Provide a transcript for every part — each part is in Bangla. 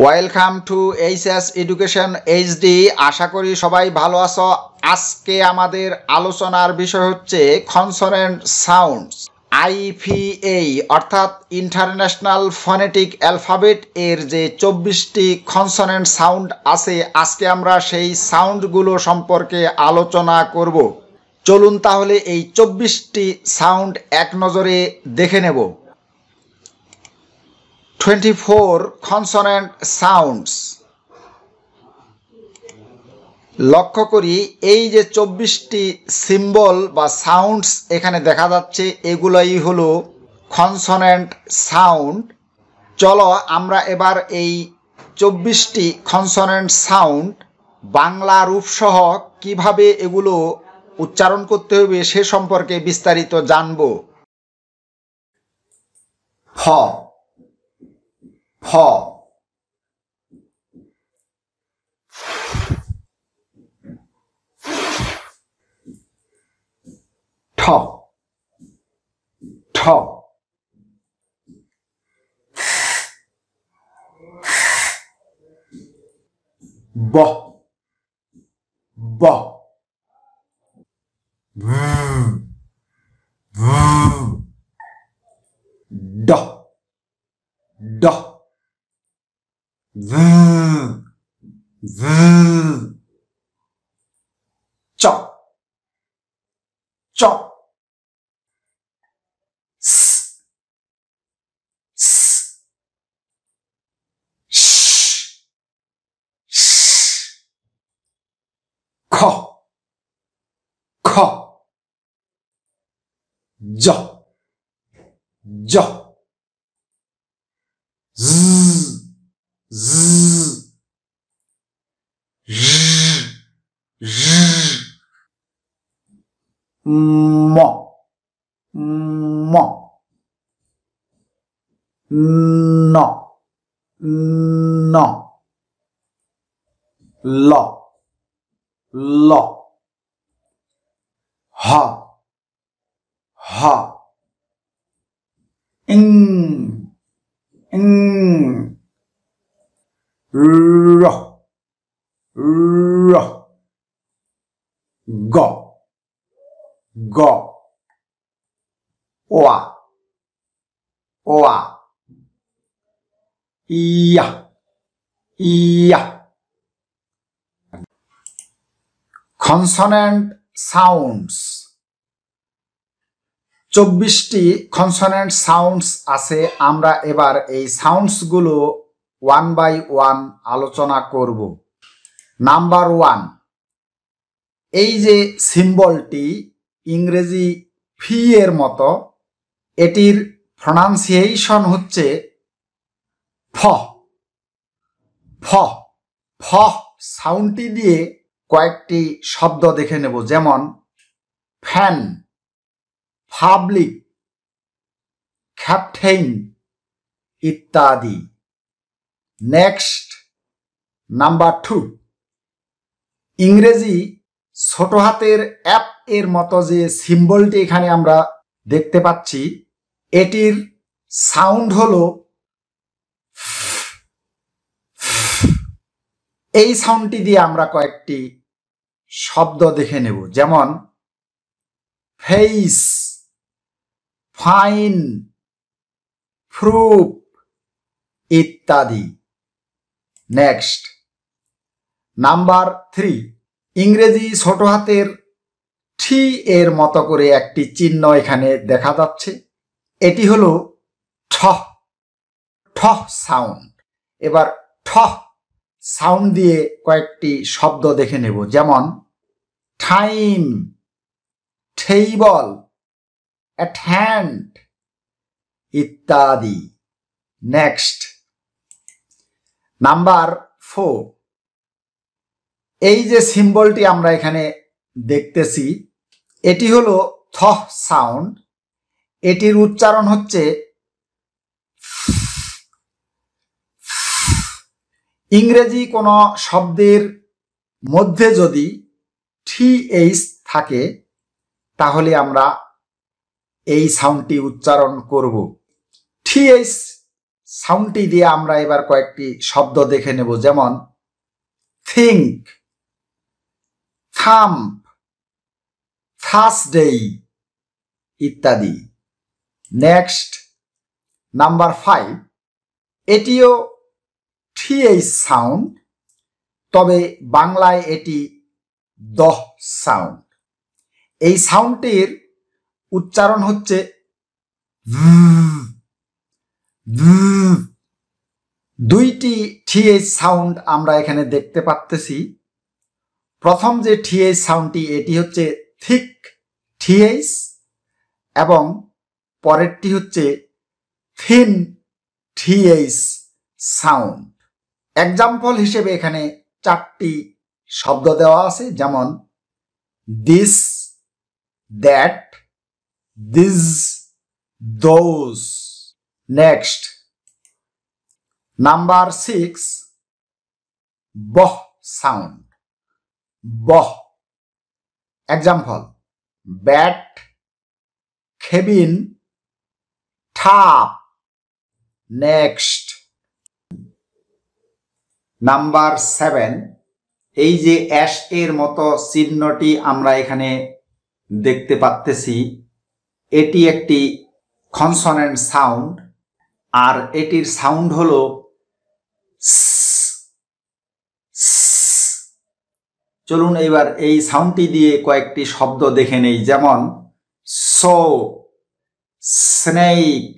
Welcome to HS education HD. আশা করি সবাই ভালো আছো। আজকে আমাদের আলোচনার বিষয় হচ্ছে কনসোনেন্ট সাউন্ডস। আইপিএই অর্থাৎ ইন্টারন্যাশনাল ফনেটিক অ্যালফাবেট এর যে 24টি কনসোনেন্ট সাউন্ড আছে, আজকে আমরা সেই সাউন্ডগুলো সম্পর্কে আলোচনা করব। চলুন তাহলে এই 24টি সাউন্ড এক নজরে দেখে নেব। 24 কনসোনেন্ট সাউন্ডস। লক্ষ্য করি এই যে 24টি সিম্বল বা সাউন্ডস এখানে দেখা যাচ্ছে, এগুলাই হলো কনসোনেন্ট সাউন্ড। চলো আমরা এবার এই 24টি কনসোনেন্ট সাউন্ড বাংলা রূপসহ কিভাবে এগুলো উচ্চারণ করতে হবে সে সম্পর্কে বিস্তারিত জানব। ফ ফ, ঠ ঠ, ব ব, ড ড, চ চ, স স, শ শ, খ খ, জ জ, জ জ, ঝ ঝ, ম ম, ন ন, ল ল, হ হ, ইং ইং, র র, গ গ, ওয়া ওয়া, ইয়া ইয়া। Consonant sounds. 24টি কনসোনেন্ট সাউন্ডস আছে। আমরা এবার এই সাউন্ডসগুলো ওয়ান বাই ওয়ান আলোচনা করব। নাম্বার 1, এই যে সিম্বলটি ইংরেজি ফি এর মতো, এটির প্রনাউন্সিয়েশন হচ্ছে ফ ফ ফ। সাউন্ডটি দিয়ে কয়েকটি শব্দ দেখে নেব, যেমন ফ্যান, পাবলিক, ক্যাপ্টেইন ইত্যাদি। নেক্সট, নাম্বার 2, ইংরেজি ছোট হাতের অ্যাপ এর মতো যে সিম্বলটি এখানে আমরা দেখতে পাচ্ছি, এটির সাউন্ড হলো এই সাউন্ডটি দিয়ে আমরা কয়েকটি শব্দ দেখে নেব, যেমন ফেইস, ফাইন, প্রুফ ইত্যাদি। নেক্সট, নাম্বার 3, ইংরেজি ছোট হাতের টি এর মতো করে একটি চিহ্ন এখানে দেখা যাচ্ছে, এটি হলো ঠ ঠ সাউন্ড। এবার ঠ সাউন্ড দিয়ে কয়েকটি শব্দ দেখে নেব, যেমন টাইম, টেবল, অ্যাট হ্যান্ড ইত্যাদি। নেক্সট, নাম্বার 4, এই যে সিম্বলটি আমরা এখানে দেখতেছি, এটি হলো থ সাউন্ড। এটির উচ্চারণ হচ্ছে ইংরেজি কোনো শব্দের মধ্যে যদি টিএইচ থাকে তাহলে আমরা এই সাউন্ডটি উচ্চারণ করব। টিএইচ সাউন্ডটি দিয়ে আমরা এবার কয়েকটি শব্দ দেখে নেব, যেমন থিঙ্ক, থাম্প, থার্সডে ইত্যাদি। নেক্সট নাম্বার 5, এটিও TH সাউন্ড, তবে বাংলায় এটি দহ সাউন্ড। এই সাউন্ডটির উচ্চারণ হচ্ছে দুইটি TH সাউন্ড আমরা এখানে দেখতে পাচ্ছি। প্রথম যে TH সাউন্ডটি এটি হচ্ছে থিক TH এবং পরেরটি হচ্ছে থিন TH সাউন্ড। এক্সাম্পল হিসেবে এখানে 4টি শব্দ দেওয়া আছে, যেমন this, that, this, those. Next number 6, বহ সাউন্ড, বহ। এক্সাম্পল ব্যাট, কেবিন, টাপ। নেক্সট নাম্বার 7, এই যে অ্যাশ এর মতো চিহ্নটি আমরা এখানে দেখতে পাচ্ছি, এটি একটি কনসোনেন্ট সাউন্ড, আর এটির সাউন্ড হলো চলুন এবার এই সাউন্ডটি দিয়ে কয়েকটি শব্দ দেখে নেই, যেমন সো, স্নেক,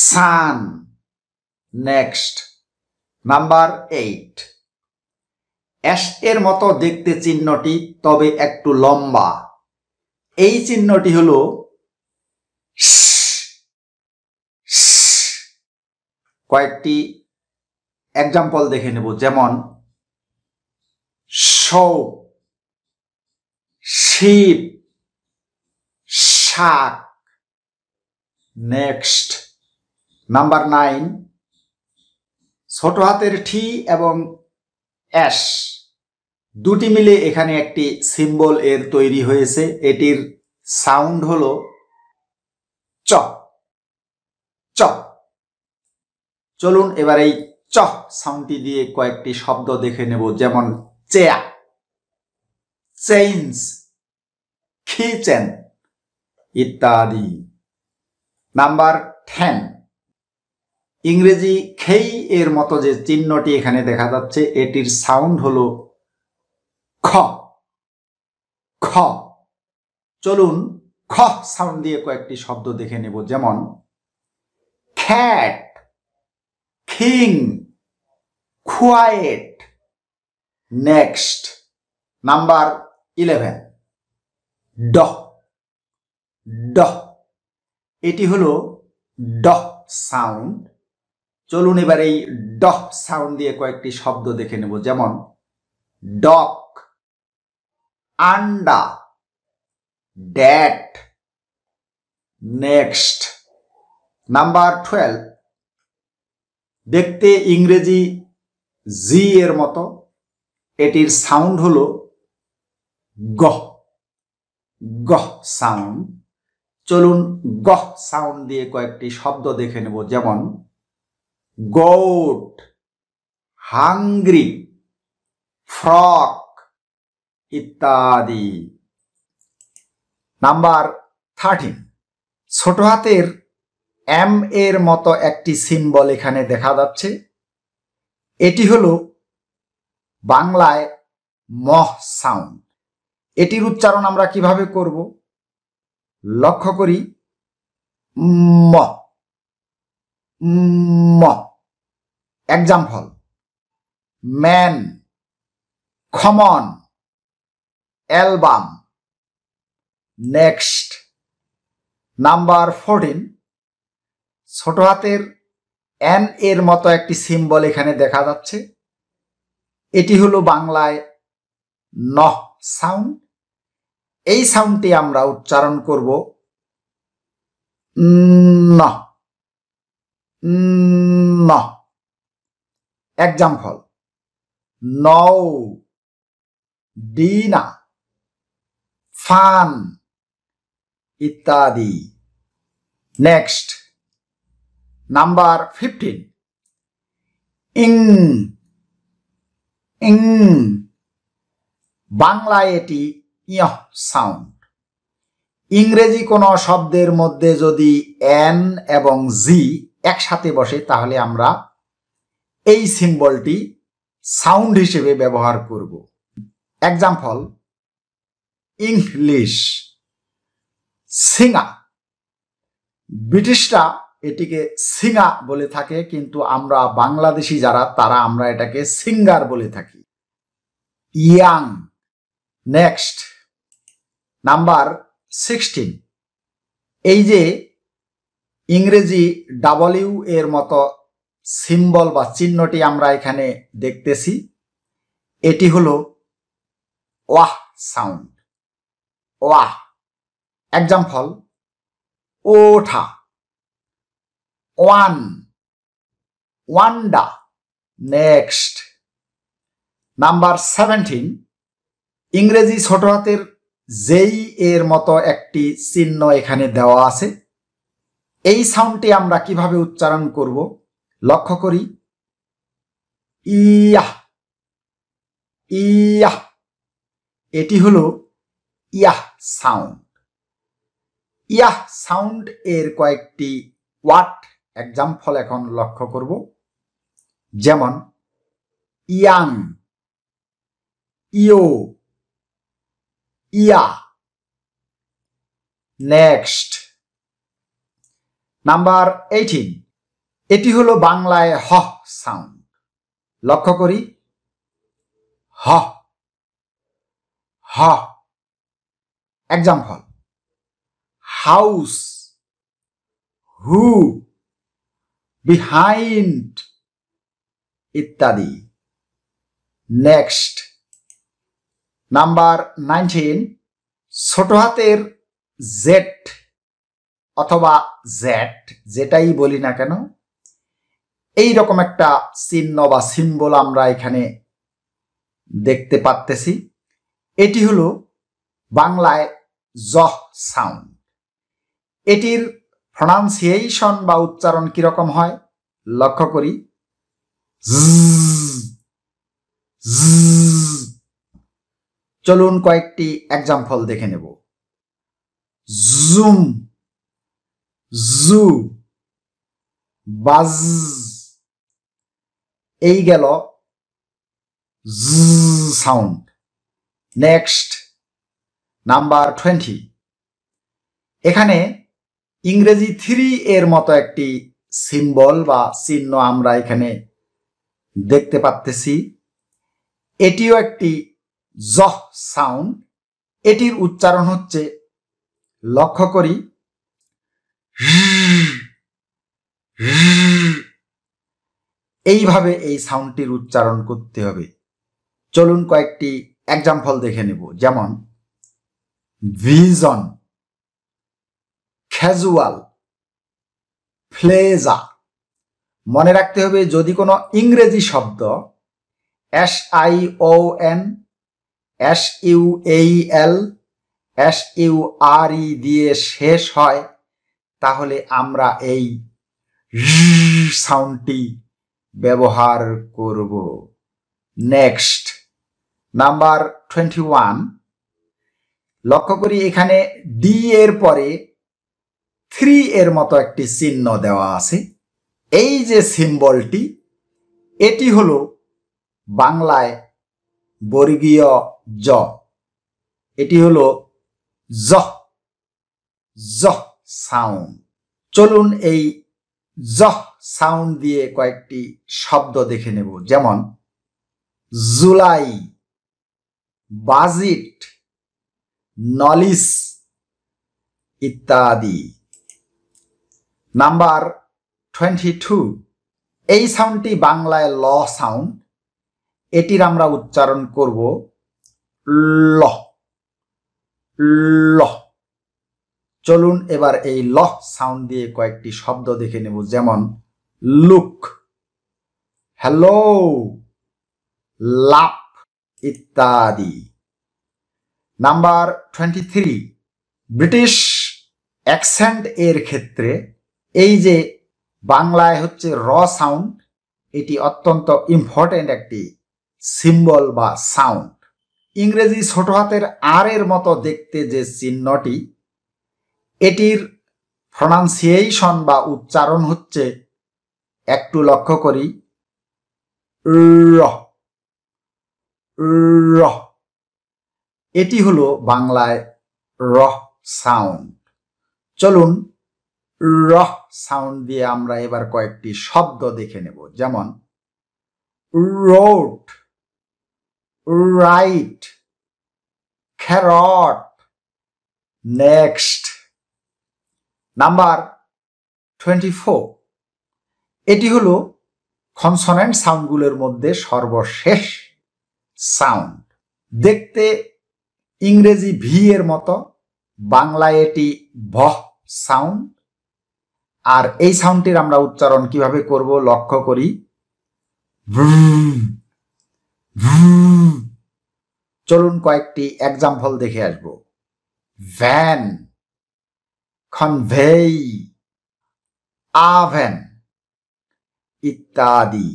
সান। নেক্সট নাম্বার 8, অ্যাশ এর মতো দেখতে চিহ্নটি, তবে একটু লম্বা। এই চিহ্নটি হলো কয়েকটি এক্সাম্পল দেখে নেব, যেমন শো, শিপ, শাক। নেক্সট নাম্বার 9, ছোট হাতের টি এবং অ্যাশ দুটি মিলে এখানে একটি সিম্বল এর তৈরি হয়েছে। এটির সাউন্ড হলো চ, চ। চলুন এবার এই চ সাউন্ডটি দিয়ে কয়েকটি শব্দ দেখে নেব, যেমন চেয়ার, চেইনস, কিচেন ইত্যাদি। নাম্বার 10, ইংরেজি খেই এর মতো যে চিহ্নটি এখানে দেখা যাচ্ছে, এটির সাউন্ড হলো খ, খ। চলুন খ সাউন্ড দিয়ে কয়েকটি শব্দ দেখে নেব, যেমন খ্যাট, কিং, কোয়াইট। Next number 11, ডহ, ডহ। এটি হলো ডহ সাউন্ড। চলুন এবার এই ডহ সাউন্ড দিয়ে কয়েকটি শব্দ দেখে নেব, যেমন ডক, আন্ডা, ড্যাট। নেক্সট নাম্বার 12, দেখতে ইংরেজি জি এর মতো, এটির সাউন্ড হলো গহ, গহ সাউন্ড। চলুন গহ সাউন্ড দিয়ে কয়েকটি শব্দ দেখে নেব, যেমন গোট, হাংরি, ফ্রক ইত্যাদি। নাম্বার 13, ছোট হাতের এম এর মতো একটি সিম্বল এখানে দেখা যাচ্ছে, এটি হলো বাংলায় মহ সাউন্ড। এটির উচ্চারণ আমরা কিভাবে করব? লক্ষ্য করি, ম, ম। Example man, common, album. Next number 14, ছোট হাতের এন এর মতো একটি সিম্বল এখানে দেখা যাচ্ছে, এটি হলো বাংলায় নহ সাউন্ড। এই সাউন্ডটি আমরা উচ্চারণ করব নহ, নহ। এক্সাম্পল নৌ, ডিনা, ফান ইত্যাদি। নেক্সট নাম্বার 15 ইং ইং বাংলায় এটি ইয় সাউন্ড। ইংরেজি কোনো শব্দের মধ্যে যদি এন এবং জি একসাথে বসে তাহলে আমরা এই সিম্বলটি সাউন্ড হিসেবে ব্যবহার করব। এক্সাম্পল ইংলিশ, সিঙ্গা। ব্রিটিশরা এটিকে সিঙ্গা বলে থাকে, কিন্তু আমরা বাংলাদেশি যারা তারা আমরা এটাকে সিঙ্গার বলে থাকি। ইয়াং। নেক্সট নাম্বার 16 এই যে ইংরেজি ডাব্লিউ এর মতো সিম্বল বা চিহ্নটি আমরা এখানে দেখতেছি, এটি হলো ওয়াহ সাউন্ড। ওয়াহ। এক্সাম্পল ওঠা, ওয়ান, ওয়ান্ডা। নেক্সট নাম্বার 17 ইংরেজি ছোট হাতের জেই এর মতো একটি চিহ্ন এখানে দেওয়া আছে। এই সাউন্ডটি আমরা কিভাবে উচ্চারণ করব লক্ষ্য করি। ইয়া ইয়া, এটি হলো ইয়াহ সাউন্ড। ইয়াহ সাউন্ড এর কয়েকটি ওয়ার্ড এক্সাম্পল এখন লক্ষ্য করব, যেমন ইয়াং, ইয়ো, ইয়া। নেক্সট নাম্বার 18 এটি হলো বাংলায় হ সাউন্ড। লক্ষ্য করি হ হ। এক্সাম্পল হাউস, হু, বিহাইন্ড ইত্যাদি। নেক্সট নাম্বার 19 ছোট হাতের জেড অথবা জেড যেটাই বলি না কেন, এই রকম একটা চিহ্ন বা সিম্বল আমরা এখানে দেখতে পাচ্তেছি। এটি হলো বাংলায় জহ সাউন্ড। এটির প্রনাউন্সিয়েশন বা উচ্চারণ কিরকম হয় লক্ষ্য করি। চলুন কয়েকটি এক্সাম্পল দেখে নেব। জুম, জু, বাজ। এই গেল সাউন্ড। নেক্সট নাম্বার 20 এখানে ইংরেজি 3 এর মতো একটি সিম্বল বা চিহ্ন আমরা এখানে দেখতে পাচ্তেছি। এটিও একটি জহ সাউন্ড। এটির উচ্চারণ হচ্ছে লক্ষ্য করি এইভাবে এই সাউন্ডটির উচ্চারণ করতে হবে। চলুন কয়েকটি এক্সাম্পল দেখে নেব, যেমন ভিজন, ক্যাজুয়াল, ফ্লেজা। মনে রাখতে হবে যদি কোনো ইংরেজি শব্দ SION, SUAL, SURE দিয়ে শেষ হয় তাহলে আমরা এই সাউন্ডটি ব্যবহার করব। নেক্সট নাম্বার 21 লক্ষ্য করি এখানে ডি এর পরে 3 এর মতো একটি চিহ্ন দেওয়া আছে। এই যে সিম্বলটি এটি হলো বাংলায় বর্গীয় জ। এটি হলো জ জ সাউন্ড। চলুন এই জ সাউন্ড দিয়ে কয়েকটি শব্দ দেখে নেব, যেমন জুলাই, বাজেট, নলিস ইত্যাদি। নাম্বার 22 এই সাউন্ডটি বাংলায় ল সাউন্ড। এটির আমরা উচ্চারণ করব ল ল। চলুন এবার এই ল সাউন্ড দিয়ে কয়েকটি শব্দ দেখে নেব, যেমন লুক, হ্যালো, লাভ ইত্যাদি। নাম্বার 23 ব্রিটিশ অ্যাকসেন্ট এর ক্ষেত্রে এই যে বাংলায় হচ্ছে র সাউন্ড, এটি অত্যন্ত ইম্পর্টেন্ট একটি সিম্বল বা সাউন্ড। ইংরেজি ছোট হাতের আর এর মতো দেখতে যে চিহ্নটি, এটির প্রনাউন্সিয়েশন বা উচ্চারণ হচ্ছে, একটু লক্ষ্য করি, র র। এটি হলো বাংলায় র সাউন্ড। চলুন র সাউন্ড দিয়ে আমরা এবার কয়েকটি শব্দ দেখে নেব, যেমন road, right, carrot. Next, number 24। এটি হলো কনসোনেন্ট সাউন্ডগুলোর মধ্যে সর্বশেষ সাউন্ড। দেখতে ইংরেজি ভি এর মতো, বাংলায় এটি ভ সাউন্ড। আর এই সাউন্ডটির আমরা উচ্চারণ কিভাবে করব লক্ষ্য করি, চলুন কয়েকটি এক্সাম্পল দেখে আসব। ভ্যান, কনভেই, আভেন ইত্যাদি।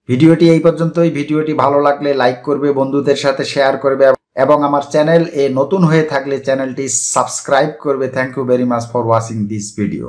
ভিডিওটি এই পর্যন্তই। ভিডিওটি ভালো লাগলে লাইক করবে, বন্ধুদের সাথে শেয়ার করবে এবং আমার চ্যানেল এ নতুন হয়ে থাকলে চ্যানেলটি সাবস্ক্রাইব করবে। Thank you very much for watching this video.